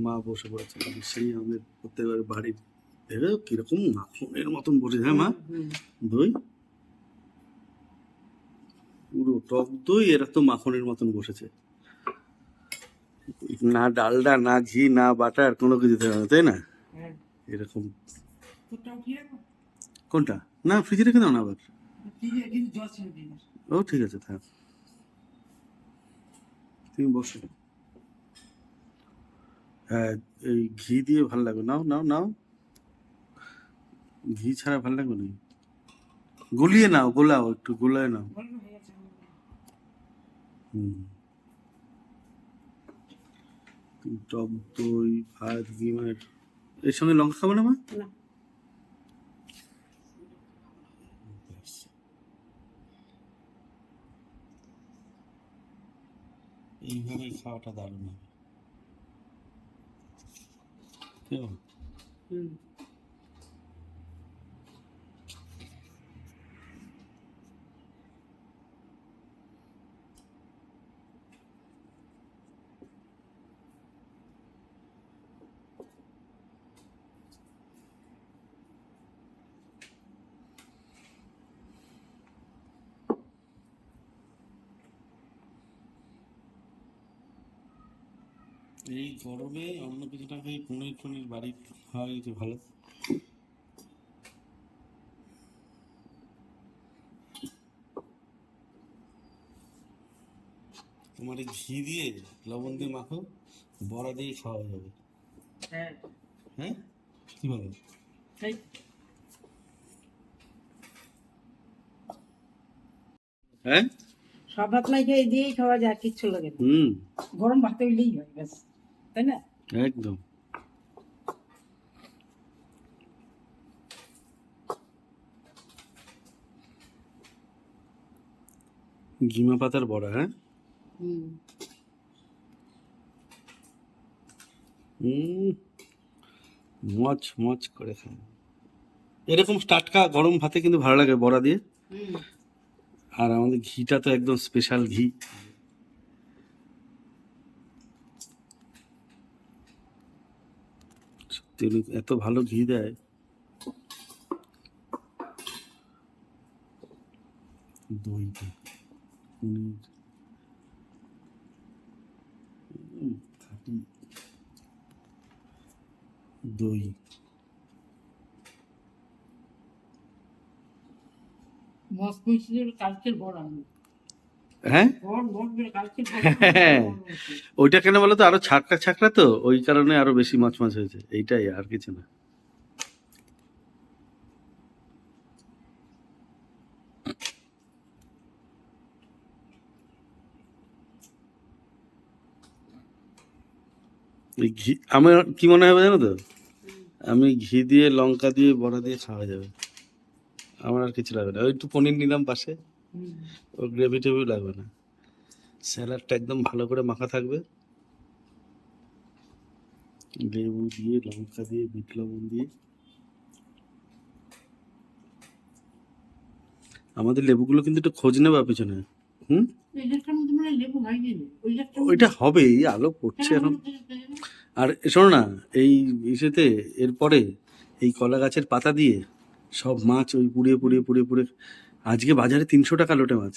মা বসে পড়েছে, সেই আমাদের প্রত্যেকবার বাড়ির দেখো কিরকম মাখনের মতন বসে। হ্যাঁ মা, দই পুরো টক দই এরা তো মাখনের মতন বসেছে, না ডালডা না ঘি না বাটার কোনো কিছু দেওয়া না, তাই না? এরকম। কোনটা? না ফ্রিজে রেখে দাও না আবার। ও ঠিক আছে, থাক, তুমি বসো। হ্যাঁ, এই ঘি দিয়ে ভালো লাগবে। নাও নাও নাও, ঘি ছাড়া ভালো লাগবে না। গলিয়ে নাও, গোলাও, একটু গোলায় নাও। হুম, টক দই ভাত ডিমের এর সঙ্গে লঙ্কা খাবো না মা? এইভাবে খাওয়াটা দারুণ হবে। এই গরমে অন্য কিছু না খেয়ে পনির টনির বাড়ি খাওয়া একটু ভালো। তোমার এই ঘি দিয়ে লবণ দিয়ে মাখো, বড়া দিয়ে খাওয়া যাবে। হ্যাঁ হ্যাঁ, কি বলো? হ্যাঁ, সব ভাত নাই খেয়ে দিয়েই খাওয়া যায়, কিচ্ছু লাগে না। গরম ভাত হইলেই হয় ব্যাস, তাই না? একদম। গিমা পাতার বড়া, হ্যাঁ। মচ মচ করে খায় এরকম টাটকা গরম ভাতে কিন্তু ভালো লাগে বড়া দিয়ে। আর আমাদের ঘিটা তো একদম স্পেশাল ঘি। সত্যি এত ভালো ঘি দেয়। দইটা পনির খাঁটি দই। হ্যাঁ, ওইটা কেন বলো তো, আরো ছাকড়া ছাকড়া তো, ওই কারণে আরো বেশি মাছ মাছ হয়েছে, এইটাই, আর কিছু না। এই ঘি আমার কি মনে হবে জানো তো, আমি ঘি দিয়ে লঙ্কা দিয়ে বড়া দিয়ে খাওয়া যাবে, আমার আর কিছু লাগবে না। ওই একটু পনির নিলাম পাশে, ও গ্রেভি টেভি লাগবে না। স্যালাডটা একদম ভালো করে মাখা থাকবে, লেবু দিয়ে লঙ্কা দিয়ে বিট লবণ দিয়ে। আমাদের লেবুগুলো কিন্তু একটু খোঁজ নেবা পিছনে। ওইটা হবে, এই আলো পড়ছে এখন। আর শোনো না, এই ইসেতে এরপরে এই কলা গাছের পাতা দিয়ে সব মাছ ওই পুড়িয়ে পুড়িয়ে পুড়িয়ে পুড়িয়ে, আজকে বাজারে 300 টাকা লোটে মাছ।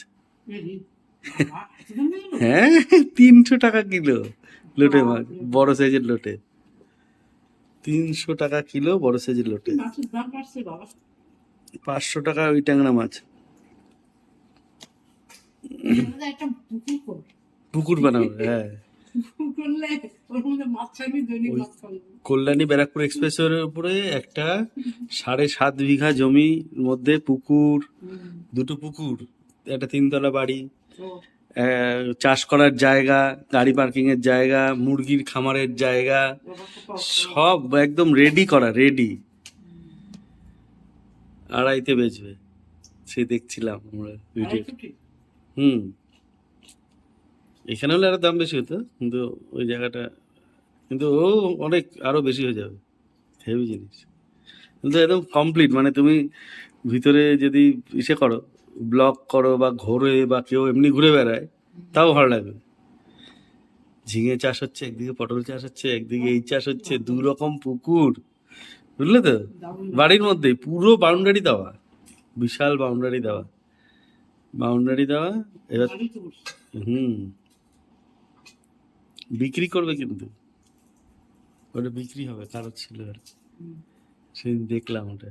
হ্যাঁ, 300 টাকা কিলো লোটে মাছ, বড় সাইজের লোটে। 300 টাকা কিলো বড় সাইজের লোটে। 500 টাকা ওই ট্যাংরা মাছ। পুকুর বানাবো, হ্যাঁ। কল্যাণী ব্যারাকপুর এক্সপ্রেসওয়ের উপরে একটা 7.5 বিঘা জমির মধ্যে পুকুর, দুটো পুকুর, একটা 3তলা বাড়ি, চাষ করার জায়গা, গাড়ি পার্কিং এর জায়গা, মুরগির খামারের জায়গা, সব একদম রেডি করা, রেডি। 2.5-তে বেচবে, সে দেখছিলাম আমরা ভিডিও। এখানে হলে আরো দাম বেশি হতো, কিন্তু ওই জায়গাটা, কিন্তু ও অনেক আরো বেশি হয়ে যাবে, হেভি জিনিস। কিন্তু একদম কমপ্লিট, মানে তুমি ভিতরে যদি ইসে করো, ব্লগ করো বা ঘোরে বা কেউ এমনি ঘুরে বেড়ায়, তাও ভালো লাগবে। ঝিঙে চাষ হচ্ছে একদিকে, পটল চাষ হচ্ছে একদিকে, এই চাষ হচ্ছে, 2 রকম পুকুর, বুঝলে তো? দারুণ বাড়ির মধ্যে পুরো বাউন্ডারি দেওয়া, বিশাল বাউন্ডারি দেওয়া, বাউন্ডারি দেওয়া। এবার ভালোই তো করছে। হুম, বিক্রি করবে কিন্তু, ওটা বিক্রি হবে, কারো ছিল আর কি। হুম। সেদিন দেখলাম ওটা,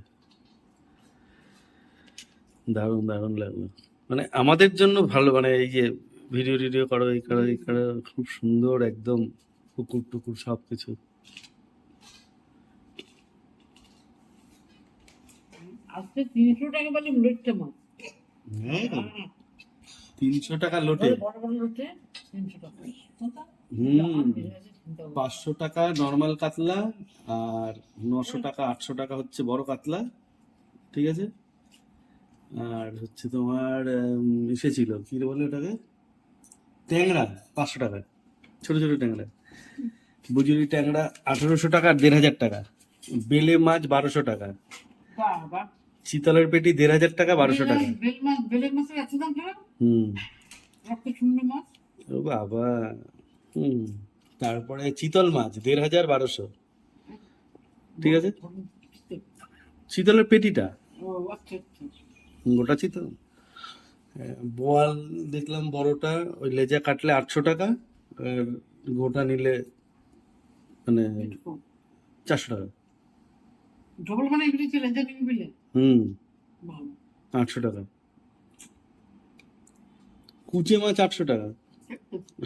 দারুণ দারুণ লাগলো। মানে আমাদের জন্য ভালো, মানে এই যে ভিডিও টিডিও করো, এই করো এই করো, খুব সুন্দর একদম, পুকুর টুকুর সব কিছু। আজকে 300 টাকা বলে লোটটা মাছ। হ্যাঁ, হ্যাঁ, 300 টাকা লোটে। ওই বড় বড় লোটে 300 টাকা। হুম, দাম বেড়ে গেছে, চিন্তা করো। 500 টাকা নর্মাল কাতলা, আর 900 টাকা 800 টাকা হচ্ছে বড় কাতলা, ঠিক আছে? আর হচ্ছে তোমার ইসে ছিল, কি বলে ওটাকে, ট্যাংরা 500 টাকা, ছোট ছোট ট্যাংরা। বুজুরি ট্যাংরা 1800 টাকা আর 1500 টাকা। বেলে মাছ 1200 টাকা। বাবা, চিতলের পেটি 1500 টাকা, 1200 টাকা। বেলের মাছের এত দাম কেন? হুম, রক্ত শূন্য মাছ। ও বাবা। হুম, তারপরে চিতল মাছ 1500, 1200, ঠিক আছে? চিতলের পেটিটা, ও আচ্ছা আচ্ছা। গোটা চিতল। বোয়াল দেখলাম বড়টা, ওই লেজা কাটলে 800 টাকা, আর গোটা নিলে মানে 400 টাকা। ডবল মানে এগুলি ছিলেন যে নিবি বিলে। হুম, ভালো। 800 টাকা। কুচে মাছ 800 টাকা,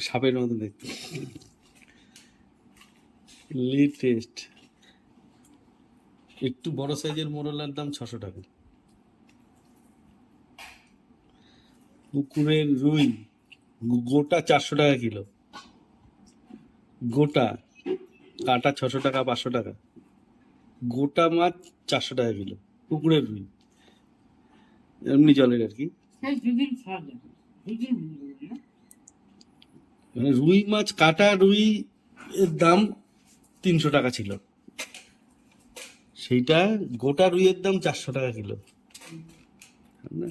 সাপের মতো দেখতে। লেটেস্ট একটু বড় সাইজের মোরলার দাম 600 টাকা। পুকুরের রুই গোটা 400 টাকা কিলো, গোটা, কাটা 600 টাকা, 500 টাকা। গোটা মাছ 400 টাকা কিলো, পুকুরের রুই, এমনি জলের আর কি। সেই দুদিন ছাড় যাবে, দুদিন মিলে না। মানে রুই মাছ, কাটা রুই এর দাম 300 টাকা ছিল, সেইটা গোটা রুইয়ের দাম 400 টাকা কিলো, না?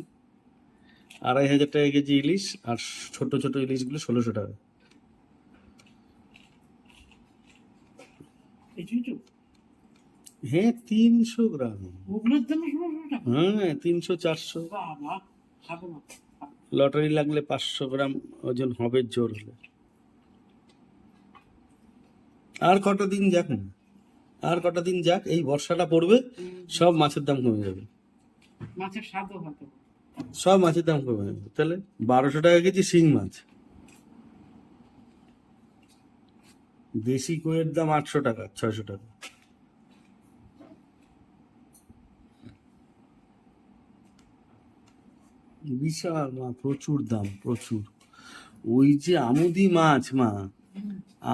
2500 টাকা কেজি ইলিশ, আর ছোট ছোট ইলিশগুলো 1600 টাকা। এই তো হ্যাঁ, 300 গ্রাম। ওগুলোর দাম 1600 টাকা। হ্যাঁ, 300, 400। বাবা, খাবো না। লটারি লাগলে 500 গ্রাম ওজন হবে জোর হলে। আর কটা দিন যাক না, আর কটা দিন যাক, এই বর্ষাটা পড়বে, সব মাছের দাম কমে যাবে, মাছের স্বাদও হতো। সব মাছের দাম কমে যাবে। তাহলে 1200 টাকা কেজি শিং মাছ, দেশি কইয়ের দাম 800 টাকা, 600 টাকা। বিশাল মা, প্রচুর দাম, প্রচুর। ওই যে আমুদি মাছ মা,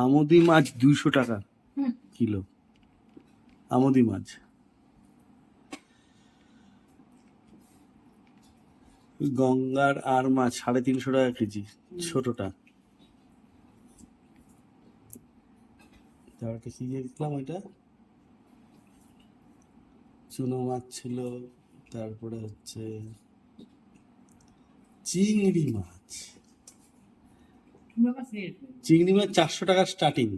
আমুদি মাছ 200 টাকা কিলো, আমুদি মাছ। গঙ্গার আর মাছ 350 টাকা কেজি, ছোটটা। তারপরে কি দেখলাম, ওইটা চুনো মাছ ছিল। তারপরে হচ্ছে চিংড়ি মাছ, চুনো মাছ নিয়ে এসো। চিংড়ি মাছ 400 টাকা স্টার্টিং,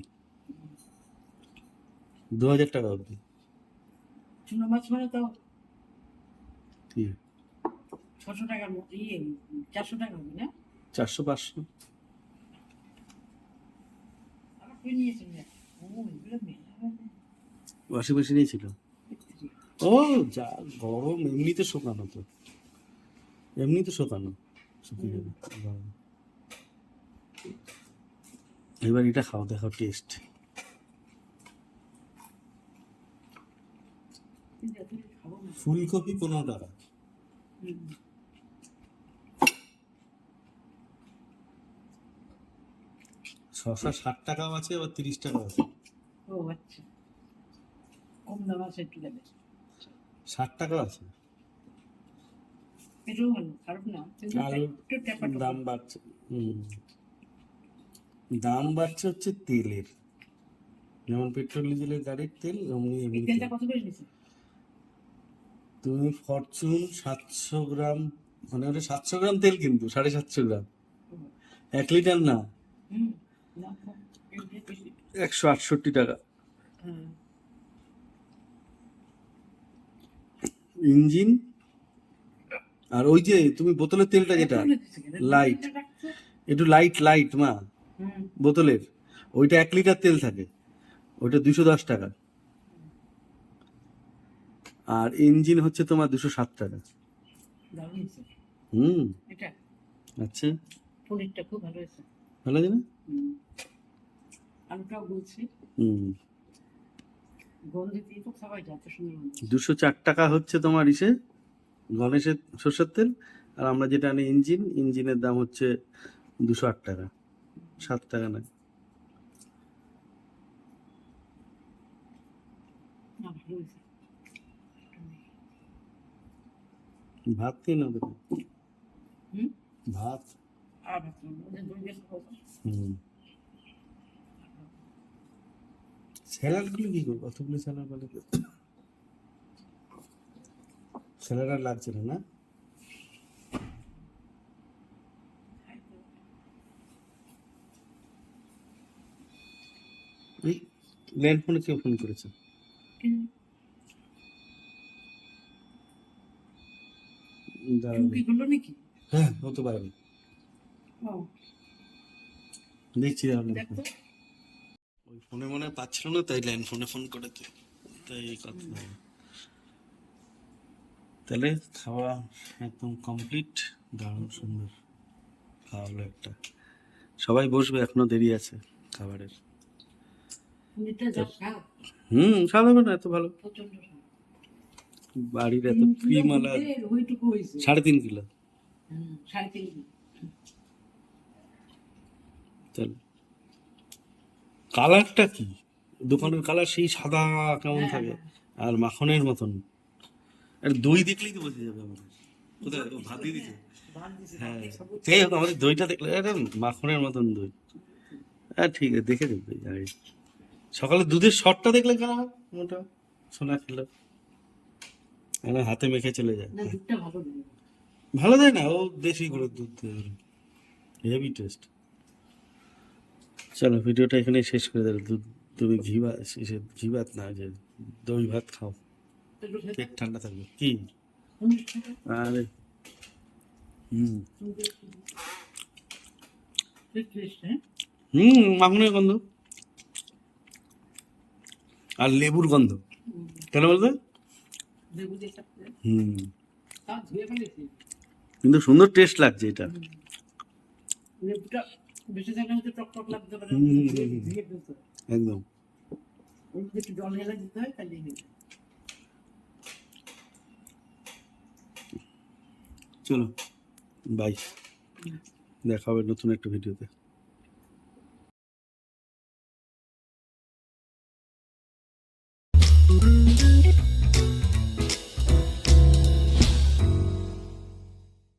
2000 টাকা অবধি। চুনো মাছ মানে তো ঠিক, 600 টাকার মতো, 400 টাকা হবে না? 400, 500। আবার তুই নিয়েছিস না? ও, এগুলো মেলা হবে। ওয়াশিং মেশিনেই ছিল। ও যা গরম, এমনিতে শোকানো তো, এমনিতে শোকানো, শুকিয়ে যাবে গরম। এবার এটা খাও, দেখো টেস্ট। কিন্তু এত কিছু খাবো না। ফুলকপি 15 টাকা, হুম। শসা 60 টাকাও আছে, আবার 30 টাকাও আছে। ও আচ্ছা, কম দাম আছে একটু দেবে। 60 টাকাও আছে। এটাও ভালো, খারাপ না, কিন্তু আলুর একটু ট্যাপা দাম বাড়ছে। দাম বাড়ছে হচ্ছে তেলের, যেমন পেট্রোল ডিজেলের গাড়ির তেল, অমনি এই এমনি তেলটা তেল। কত করে নিছে? তুমি ফরচুন 700 গ্রাম, মানে ওটা 700 গ্রাম তেল, কিন্তু 750 গ্রাম, 1 লিটার না। হুম, না, 168 টাকা। হুম। ইঞ্জিন আর ওই যে তুমি বোতলের তেলটা যেটা এখনো দিচ্ছে কেন? লাইট, দুটো রাখছে। একটু লাইট লাইট মা, হুম। বোতলের ওইটা 1 লিটার তেল থাকে, ওইটা 210 টাকা। আর ইঞ্জিন হচ্ছে তোমার 207 টাকা। দারুণ হয়েছে। হুম। এটা আচ্ছা, পনিরটা খুব ভালো হয়েছে। ভালো আছে না? হুম। আলুটাও বলছি হুম। গন্ধে দিয়ে তো খাওয়াই যায়, এত সুন্দর গন্ধ। 204 টাকা হচ্ছে তোমার ইসে গণেশের সর্ষের তেল, আর আমরা যেটা আনি ইঞ্জিন, ইঞ্জিনের দাম হচ্ছে 208 টাকা, 7 টাকা নয়। না, ভালো হয়েছে। ভাত খেয়ে নেবে তো? হুম। ভাত। আর ভাত নেই, ওদের দই দিয়ে খাবো। হুম। স্যালাডগুলো কি করবো? কতগুলো স্যালাড বলে? স্যালাড আর লাগছে না, না? এই ল্যান্ড ফোনে কেউ ফোন করেছে? দাঁড়াও। চুমকি করলো নাকি? হ্যাঁ, হতে পারে, ও, দেখছি তাহলে। দেখো। ওই ফোনে মনে হয় পাচ্ছিল না, তাই ল্যান্ড ফোনে ফোন করেছে, তাই এই কথা। তাহলে খাওয়া একদম কমপ্লিট, দারুণ সুন্দর খাওয়া হলো একটা। সবাই বসবে, এখনো দেরি আছে খাবারের। পনিরটা যা স্বাদ, স্বাদ হবে না এত ভালো? প্রচন্ড স্বাদ। বাড়ির এত 3 কিলো ক্রিম আলা। দুধের ওইটুকু হয়েছে। 3.5 কিলো। হুম, 3.5 কিলো। তাহলে কালারটা কি? দোকানের কালার সেই সাদা কেমন হ্যাঁ, থাকে, হ্যাঁ। আর মাখনের মতন। আর দই দেখলেই তো বোঝা যাবে আমাদের। কোথায় ও ভাত দিয়ে দিতে? ভাত দিছে, হ্যাঁ, ভাতে সবুজ। যাই হোক আমাদের দইটা দেখলে একদম মাখনের মতন দই। হ্যাঁ ঠিক আছে, দেখে দেখবে। সকালে দুধের শটটা দেখলে কেন হয় মোটা সোনা খেলো, মানে হাতে মেখে চলে যায়। না, দুধটা ভালো দেবে। ভালো দেয় না, ও দেশি গরুর দুধ দেয়, হেভি টেস্ট। চলো ভিডিওটা এখানে শেষ করে দেবে। দুধ, তুমি ঘি ভাত, ঘি ভাত না, যে দই ভাত খাও, একটু খেতে পেট ঠান্ডা থাকবে। কি পনির খেতে। আরে হুম টেস্ট, হ্যাঁ। মাখনের গন্ধ আর লেবুর গন্ধ, কেন বলতে? লেবু দিয়ে খাচ্ছে। হুম, তা ধুয়ে ফেলেছি। কিন্তু সুন্দর টেস্ট লাগছে এটা। লেবুটা বেশি থাকলে হয়তো টক টক লাগতে পারে। হুম, হুম, ধুয়ে হুম, হুম। ধুয়ে ফেলতে হয়। একদম। ওর মধ্যে একটু জল ঢেলে দিতে হয়, তাহলেই হয়ে যায়। চলো বাই, দেখা হবে নতুন একটা ভিডিওতে।